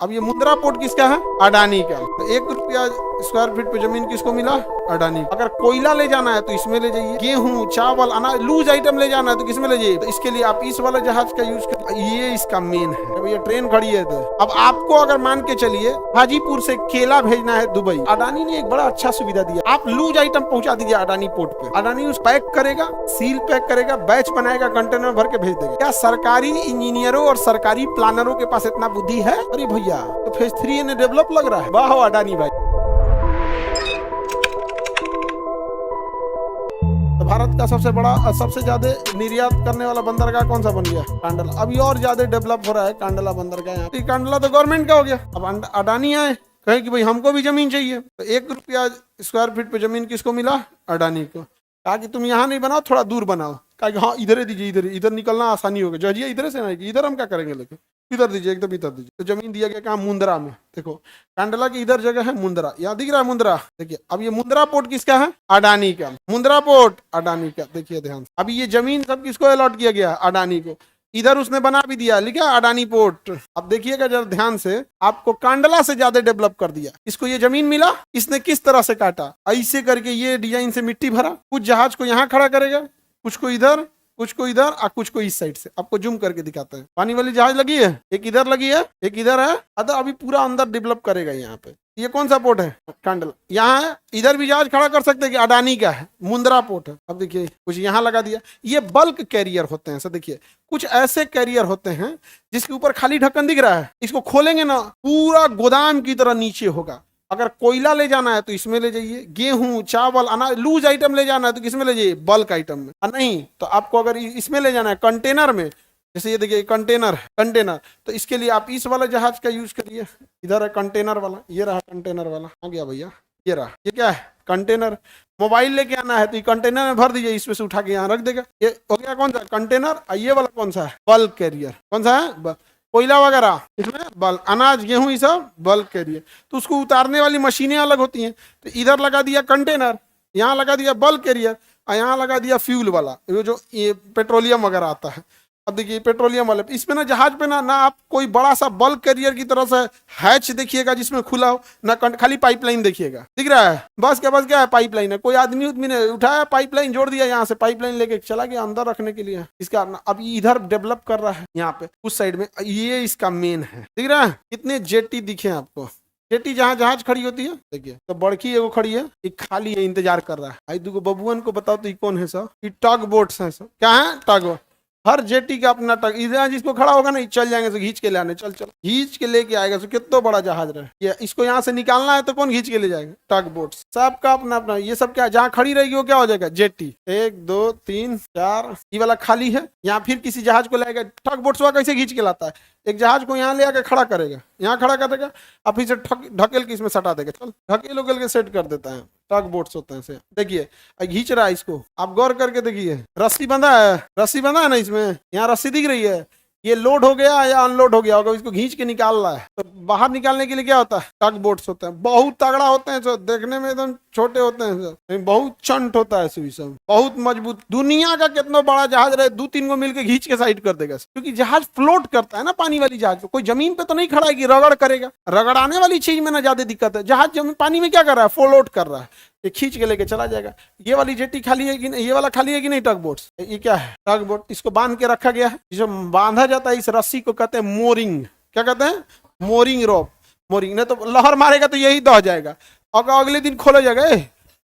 अब ये मुंद्रा पोर्ट किसका है? अडानी का। तो 1 रुपया स्क्वायर फीट पे जमीन किसको मिला? अडानी। अगर कोयला ले जाना है तो इसमें ले जाइए, गेहूं चावल अनाज लूज आइटम ले जाना है तो किसमें ले जाइए? तो इसके लिए आप इस वाला जहाज का यूज कर, ये इसका मेन है। भैया ट्रेन खड़ी है तो अब आपको अगर मान के चलिए हाजीपुर से केला भेजना है दुबई, अडानी ने एक बड़ा अच्छा सुविधा दिया, आप लूज आइटम पहुंचा दीजिए अडानी पोर्ट पे, अडानी उस पैक करेगा, सील पैक करेगा, बैच बनाएगा, कंटेनर भर के भेज देगा। क्या सरकारी इंजीनियरों और सरकारी प्लानरों के पास इतना बुद्धि है? अरे भैया तो फेज 3 ने डेवलप लग रहा है। वाह अडानी भाई। तो भारत का सबसे बड़ा सबसे ज्यादा निर्यात करने वाला बंदरगाह कौन सा बन गया? कांडला। अभी और ज्यादा डेवलप हो रहा है कांडला बंदरगाह। यहाँ कांडला तो गवर्नमेंट का हो गया। अब अडानी आए कहे कि भाई हमको भी जमीन चाहिए, तो 1 रुपया स्क्वायर फीट पे जमीन किसको मिला? अडानी को। कहा कि तुम यहाँ नहीं बनाओ, थोड़ा दूर बनाओ। कहा कि हाँ इधर ही दीजिए, इधर निकलना आसानी होगा। जजिए इधर से ना, इधर हम क्या करेंगे, लेकिन इधर दीजिए, एकदम इधर दीजिए। तो जमीन दिया गया कहाँ? मुंद्रा में। देखो कांडला की इधर जगह है मुंद्रा, यहाँ दिख रहा है मुंद्रा। देखिए अब ये मुंद्रा पोर्ट किसका है? अडानी का। मुंद्रा पोर्ट अडानी का। देखिए ध्यान से, अभी ये जमीन सब किसको अलॉट किया गया? अडानी को। इधर उसने बना भी दिया, लिखा अडानी पोर्ट। अब देखिएगा जरा ध्यान से, आपको कांडला से ज्यादा डेवलप कर दिया। इसको ये जमीन मिला, इसने किस तरह से काटा? ऐसे करके ये डिजाइन से मिट्टी भरा, कुछ जहाज को यहाँ खड़ा करेगा, कुछ को इधर, कुछ को इधर और कुछ को इस साइड से। आपको जूम करके दिखाते हैं। पानी वाली जहाज लगी है, एक इधर लगी है, एक इधर है। अभी पूरा अंदर डेवलप करेगा यहाँ पे। ये कौन सा पोर्ट है? कांडला। यहाँ है, इधर भी जहाज खड़ा कर सकते हैं कि अडानी का है, मुंद्रा पोर्ट है। अब देखिए कुछ यहाँ लगा दिया। ये बल्क कैरियर होते हैं। सर देखिए कुछ ऐसे कैरियर होते हैं जिसके ऊपर खाली ढक्कन दिख रहा है, इसको खोलेंगे ना पूरा गोदाम की तरह नीचे होगा। अगर कोयला ले जाना है तो इसमें ले जाइए, गेहूं चावल अनाज लूज आइटम ले जाना है तो किसमें ले जाइए? बल्क आइटम में। नहीं तो आपको अगर इसमें ले जाना है कंटेनर में, जैसे ये देखिए कंटेनर, तो इसके लिए आप इस वाला जहाज का यूज करिए। इधर है कंटेनर वाला, ये रहा कंटेनर वाला, आ गया भैया, ये रहा। ये क्या है? कंटेनर। मोबाइल लेके आना है तो ये कंटेनर में भर दीजिए, इसमें से उठा के यहाँ रख देगा। ये हो गया कौन सा? कंटेनर। ये वाला कौन सा है? Bulk carrier. कौन सा है? कोयला वगैरह इसमें बल्क, अनाज गेहूं ये सब बल्क कैरियर। तो उसको उतारने वाली मशीनें अलग होती हैं। तो इधर लगा दिया कंटेनर, यहाँ लगा दिया बल्क कैरियर, और यहाँ लगा दिया फ्यूल वाला, जो ये पेट्रोलियम वगैरह आता है। अब देखिए पेट्रोलियम वाले इसमें ना जहाज पे ना आप कोई बड़ा सा बल्क कैरियर की तरह से हैच देखिएगा जिसमें खुला हो ना, खाली पाइपलाइन देखिएगा। दिख रहा है? बस क्या है? पाइपलाइन है। कोई आदमी ने उठाया, पाइपलाइन जोड़ दिया, यहाँ से पाइपलाइन लेके चला गया अंदर रखने के लिए। इसका अब इधर डेवलप कर रहा है यहाँ पे उस साइड में। ये इसका मेन है। दिख रहा है? कितने जेटी दिखे आपको? जेटी जहाँ जहाज खड़ी होती है, देखिए तो बड़की एगो खड़ी है, एक खाली है, इंतजार कर रहा है। आई दूगो बबुअन को बताओ तो ये कौन है सर? ये टग बोट्स है सर। क्या है? टग बोट। हर जेटी का अपना टग, इधर जिसको खड़ा होगा ना चल जाएंगे, खींच के ले आने, चल खींच के लेके आएगा। कितना बड़ा जहाज रहे, ये इसको यहाँ से निकालना है तो कौन खींच के ले जाएगा? टग बोट। सबका अपना अपना। ये सब क्या जहाँ खड़ी रहेगी वो क्या हो जाएगा? जेटी। 1 2 3 4, ये वाला खाली है, यहाँ फिर किसी जहाज को लाएगा। टग बोट्स वाला कैसे खींच के लाता है? एक जहाज को यहाँ ले आकर खड़ा करेगा, यहाँ खड़ा कर देगा, अब फिर से ढकेल के इसमें सटा देगा, चल ढकेल उकेल के सेट कर देता है। टग बोट्स होते हैं से। देखिए खींच रहा है इसको, आप गौर करके देखिए, रस्सी बंधा है ना इसमें, यहाँ रस्सी दिख रही है। ये लोड हो गया या अनलोड हो गया होगा, इसको खींच के निकाल रहा है। तो बाहर निकालने के लिए क्या होता है? टग बोट्स होते हैं। बहुत तगड़ा होते हैं सर, देखने में एकदम छोटे होते हैं सर, बहुत चंट होता है सब, बहुत मजबूत। दुनिया का कितना बड़ा जहाज रहे, 2-3 को मिलकर खींच के साइड कर देगा, क्योंकि जहाज फ्लोट करता है ना पानी वाली जहाज। कोई जमीन पे तो नहीं खड़ा है कि रगड़ करेगा। रगड़ाने वाली चीज में ना ज्यादा दिक्कत है। जहाज जमीन पानी में क्या कर रहा है? फ्लोट कर रहा है, ये खींच के लेके चला जाएगा। ये वाली जेटी खाली है कि नहीं? ये वाला खाली है कि नहीं? टग बोट्स। ये क्या है? टग बोट। इसको बांध के रखा गया है, जो बांधा जाता है इस रस्सी को कहते हैं मोरिंग। क्या कहते हैं? मोरिंग रोप। मोरिंग नहीं तो लहर मारेगा तो यही दह जाएगा, और अगले दिन खोला जाएगा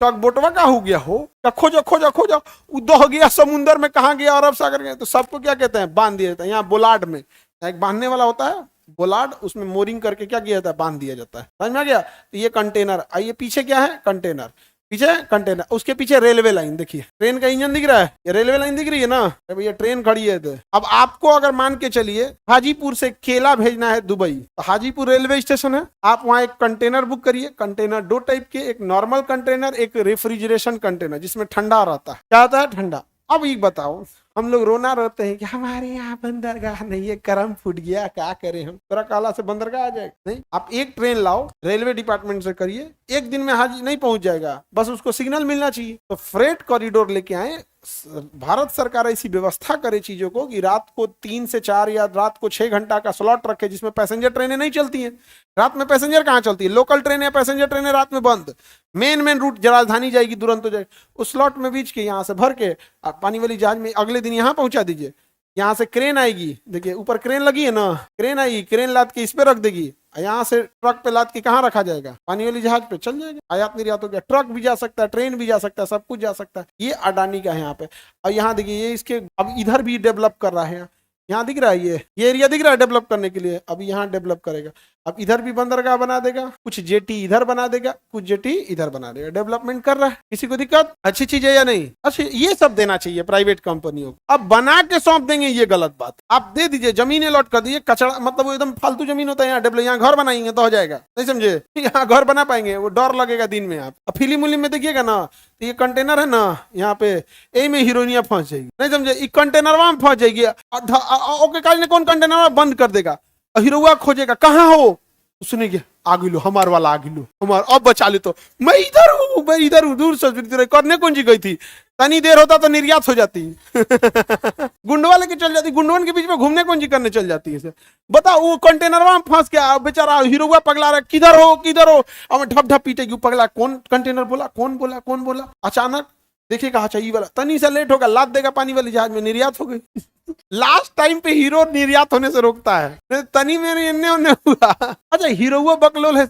टग बोटवा का हो गया हो, खोजो खोजो खोजो, दह गया समुंदर में, कहाँ गया? अरब सागर गया। तो सबको क्या कहते हैं? बांध दिया जाता है। यहाँ बोलाड में एक बांधने वाला होता है बोलाड, उसमें मोरिंग करके क्या किया जाता है? बांध दिया जाता है। समझ में आ गया? तो ये कंटेनर, आइए पीछे क्या है? कंटेनर। पीछे कंटेनर, उसके पीछे रेलवे लाइन। देखिए ट्रेन का इंजन दिख रहा है, ये रेलवे लाइन दिख रही है ना, भैया ट्रेन खड़ी है। तो अब आपको अगर मान के चलिए हाजीपुर से केला भेजना है दुबई, तो हाजीपुर रेलवे स्टेशन है, आप वहाँ एक कंटेनर बुक करिए। कंटेनर 2 टाइप के, एक नॉर्मल कंटेनर, एक रेफ्रिजरेशन कंटेनर जिसमें ठंडा रहता है। क्या आता है? ठंडा। अब ये बताओ, हम लोग रोना रहते हैं कि हमारे यहाँ बंदरगाह नहीं है, करम फूट गया, क्या करें हम, पूरा काला से बंदरगाह आ जाएगा। नहीं, आप एक ट्रेन लाओ, रेलवे डिपार्टमेंट से करिए, 1 दिन में हाजी नहीं पहुंच जाएगा, बस उसको सिग्नल मिलना चाहिए। तो फ्रेट कॉरिडोर लेके आए, भारत सरकार ऐसी व्यवस्था करे चीजों को कि रात को 3 से 4 या रात को 6 घंटा का स्लॉट रखे, जिसमें पैसेंजर ट्रेनें नहीं चलती हैं। रात में पैसेंजर कहाँ चलती है? लोकल ट्रेन या पैसेंजर ट्रेनें रात में बंद। मेन रूट राजधानी जाएगी, दुरंतो जाएगी, उस स्लॉट में बीच के यहाँ से भर के आप पानी वाली जहाज में अगले दिन यहाँ पहुंचा दीजिए। यहाँ से क्रेन आएगी, देखिए ऊपर क्रेन लगी है ना, क्रेन आएगी, क्रेन लाद के इस पे रख देगी, यहाँ से ट्रक पे लाद के कहाँ रखा जाएगा? पानी वाली जहाज पे चल जाएगा। आयात निर्यात हो गया, ट्रक भी जा सकता है, ट्रेन भी जा सकता है, सब कुछ जा सकता है। ये अडानी का है यहाँ पे। और यहाँ देखिए ये इसके अब इधर भी डेवलप कर रहा है, यहाँ दिख रहा है ये एरिया दिख रहा है डेवलप करने के लिए। अब यहाँ डेवलप करेगा, अब इधर भी बंदरगाह बना देगा, कुछ जेटी इधर बना देगा, कुछ जेटी इधर बना देगा। डेवलपमेंट कर रहा है, किसी को दिक्कत? अच्छी चीज है या नहीं? अच्छा, ये सब देना चाहिए प्राइवेट कंपनियों को। अब बना के सौंप देंगे, ये गलत बात। आप दे दीजिए, जमीनें लॉट कर दीजिए, कचरा मतलब वो एकदम फालतू जमीन होता है। यहाँ डेवलप, यहाँ घर बनाएंगे तो हो जाएगा, नहीं समझे? यहाँ घर बना पाएंगे, वो डर लगेगा दिन में। आप फिल्म उलिम में देखिएगा ना, ये कंटेनर है ना यहाँ पे, ए में हीरोइनिया फंस जाएगी, नहीं समझे? कंटेनर वहां फंस जाएगी। ओके काल ने कौन कंटेनर बंद कर देगा? हीरोआ खोजेगा, कहाँ हो? उसने क्या आगिलो, हमार वाला आगिलो, हमार अब बचा ले। तो मैं इधर हूँ, दूर से करने कौन जी गई थी? तनी देर होता तो निर्यात हो जाती। गुंडवा लेके चल जाती, गुंडवन के बीच में घूमने कौन जी करने चल जाती है? बताओ, वो कंटेनर वहां फंस गया, बेचारा हीरोआ पगला रहा, किधर हो? अब ढप ढप पीटेगी, पगला कौन कंटेनर बोला, कौन बोला? अचानक देखिएगा, अच्छा ये वाला तनी सा लेट होगा, लाद देगा पानी वाली जहाज में, निर्यात हो गई। लास्ट टाइम पे हीरो निर्यात होने से रोकता है, तनी मेरे इन्ने उन्ने हुआ। अच्छा, हीरो बकलोल है,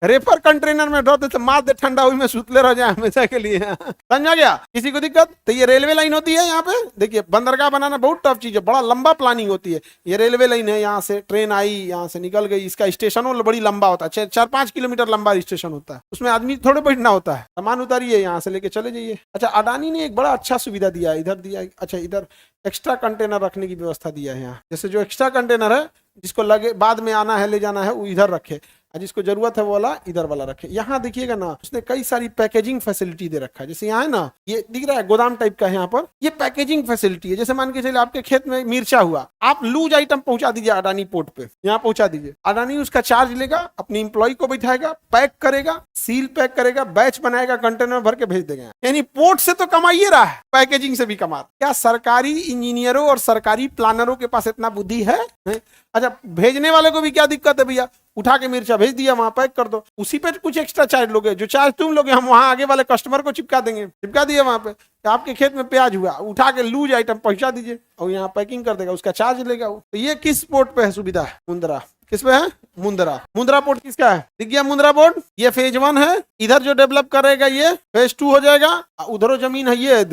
रेफर कंटेनर में ड्रॉप देते, मार दे ठंडा हुई में सुतले रह जाए हमेशा के लिए। समझा गया? किसी को दिक्कत? तो ये रेलवे लाइन होती है यहाँ पे, देखिए बंदरगाह बनाना बहुत टफ चीज है, बड़ा लंबा प्लानिंग होती है। ये रेलवे लाइन है, यहाँ से ट्रेन आई, यहाँ से निकल गई, इसका स्टेशन बड़ी लंबा होता है, 4-5 किलोमीटर लंबा स्टेशन होता है, उसमें आदमी थोड़े बैठना होता है, सामान उतारिए यहाँ से लेके चले जाइए। अच्छा, अडानी ने एक बड़ा अच्छा सुविधा दिया है, इधर दिया। अच्छा, इधर एक्स्ट्रा कंटेनर रखने की व्यवस्था दिया है यहाँ, जैसे जो एक्स्ट्रा कंटेनर है जिसको लगे बाद में आना है ले जाना है, वो इधर रखे, जिसको जरूरत है वो वाला इधर वाला रखे। यहाँ देखिएगा ना, उसने कई सारी पैकेजिंग फैसिलिटी दे रखा है। जैसे यहाँ है ना, ये दिख रहा है गोदाम टाइप का है, यहाँ पर ये पैकेजिंग फैसिलिटी है। जैसे मान के चलिए आपके खेत में मिर्चा हुआ, आप लूज आइटम पहुंचा दीजिए अडानी पोर्ट पे, यहाँ पहुंचा दीजिए, अडानी उसका चार्ज लेगा, अपनी इंप्लॉय को बैठाएगा, पैक करेगा, सील पैक करेगा, बैच बनाएगा, कंटेनर भर के भेज देगा। यानी पोर्ट से तो कमाइए रहा है, पैकेजिंग से भी कमा। क्या सरकारी इंजीनियरों और सरकारी प्लानरों के पास इतना बुद्धि है? अच्छा, भेजने वाले को भी क्या दिक्कत है भैया, उठा के मिर्चा भेज दिया, वहां पैक कर दो, उसी पे कुछ एक्स्ट्रा चार्ज लोगे, जो चार्ज तुम लोगे हम वहां आगे वाले कस्टमर को चिपका देंगे। चिपका दिया वहां पे, आपके खेत में प्याज हुआ, उठा के लूज आइटम पहुंचा दीजिए और यहाँ पैकिंग कर देगा, उसका चार्ज लेगा वो। तो ये किस पोर्ट पे है सुविधा? मुंद्रा। किस पे है? मुंद्रा पोर्ट किसका है? दिख गया मुंद्रा पोर्ट। ये फेज 1 है, इधर जो डेवलप करेगा ये फेज 2 हो जाएगा, उधर जमीन है ये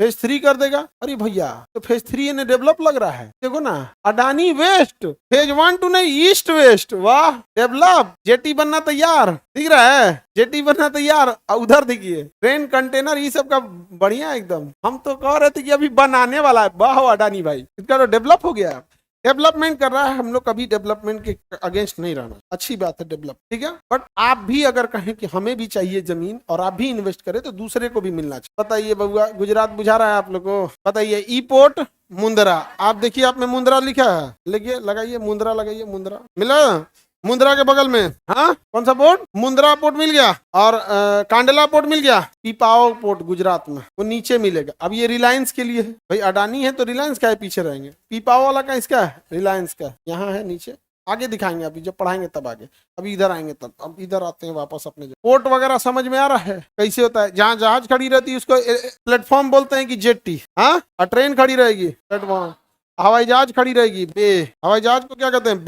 फेज 3 कर देगा। अरे भैया, तो फेज 3 ने डेवलप लग रहा है, देखो ना, अडानी वेस्ट, फेज 1 2 नहीं, ईस्ट वेस्ट, वाह डेवलप, जेटी बनना तैयार, दिख रहा है जेटी बनना तैयार। उधर देखिए ट्रेन, कंटेनर, ये सब का बढ़िया एकदम। हम तो कह रहे थे कि अभी बनाने वाला है, वाह अडानी भाई, इसका तो डेवलप हो गया, डेवलपमेंट कर रहा है। हम लोग कभी डेवलपमेंट के अगेंस्ट नहीं रहना, अच्छी बात है डेवलप, ठीक है। बट आप भी अगर कहें कि हमें भी चाहिए जमीन और आप भी इन्वेस्ट करें तो दूसरे को भी मिलना चाहिए। बताइए बबुआ, गुजरात बुझा रहा है आप लोग को? बताइए, ई पोर्ट मुंद्रा, आप देखिए, आप में मुंद्रा लिखा है, लिखिए, लगाइए मुंद्रा, लगाइए मुंद्रा, मिला मुंद्रा के बगल में। हाँ, कौन सा पोर्ट? मुंद्रा पोर्ट मिल गया, और कांडला पोर्ट मिल गया, पीपाओ पोर्ट गुजरात में, वो नीचे मिलेगा। अब ये रिलायंस के लिए है भाई, अडानी है तो रिलायंस का है, पीछे रहेंगे। पीपाओ वाला का इसका है, रिलायंस का, यहाँ है नीचे, आगे दिखाएंगे, अभी जब पढ़ाएंगे तब आगे, अभी इधर आएंगे तब। अब इधर आते हैं वापस अपने पोर्ट वगैरह समझ में आ रहा है कैसे होता है। जहाँ जहाज खड़ी रहती है उसको प्लेटफॉर्म बोलते हैं कि जेट्टी, हाँ, और ट्रेन खड़ी रहेगी प्लेटफॉर्म, हवाई जहाज खड़ी रहेगी बे, हवाई जहाज को क्या कहते हैं?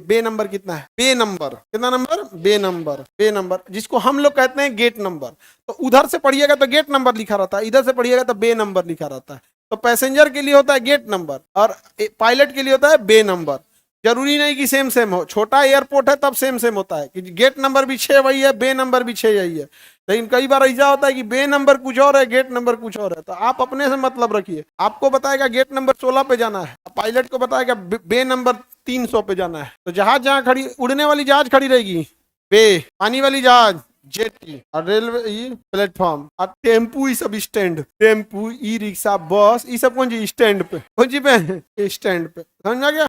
बे नंबर कितना है? बे नंबर, कितना नंबर? बे नंबर, जिसको हम लोग कहते हैं गेट नंबर। तो उधर से पढ़िएगा तो गेट नंबर लिखा रहता है, इधर से पढ़िएगा तो बे नंबर लिखा रहता है। तो पैसेंजर के लिए होता है गेट नंबर और पायलट के लिए होता है बे नंबर। जरूरी नहीं कि सेम हो, छोटा एयरपोर्ट है तब सेम होता है कि गेट नंबर भी 6 वही है, बे नंबर भी 6 यही है। लेकिन कई बार ऐसा होता है कि बे नंबर कुछ और है, गेट नंबर कुछ और है। तो आप अपने से मतलब रखिए, आपको बताएगा गेट नंबर 16 पे जाना है, पायलट को बताएगा बे नंबर 300 पे जाना है। तो जहाज जहाँ खड़ी, उड़ने वाली जहाज खड़ी रहेगी बे, पानी वाली जहाज जेटी, और रेलवे ये प्लेटफॉर्म, और टेम्पू ये सब स्टैंड, टेम्पू, ई रिक्शा, बस, ये सब कौन जी स्टैंड पे, कौन जी पे? स्टैंड पे। समझ आ गया?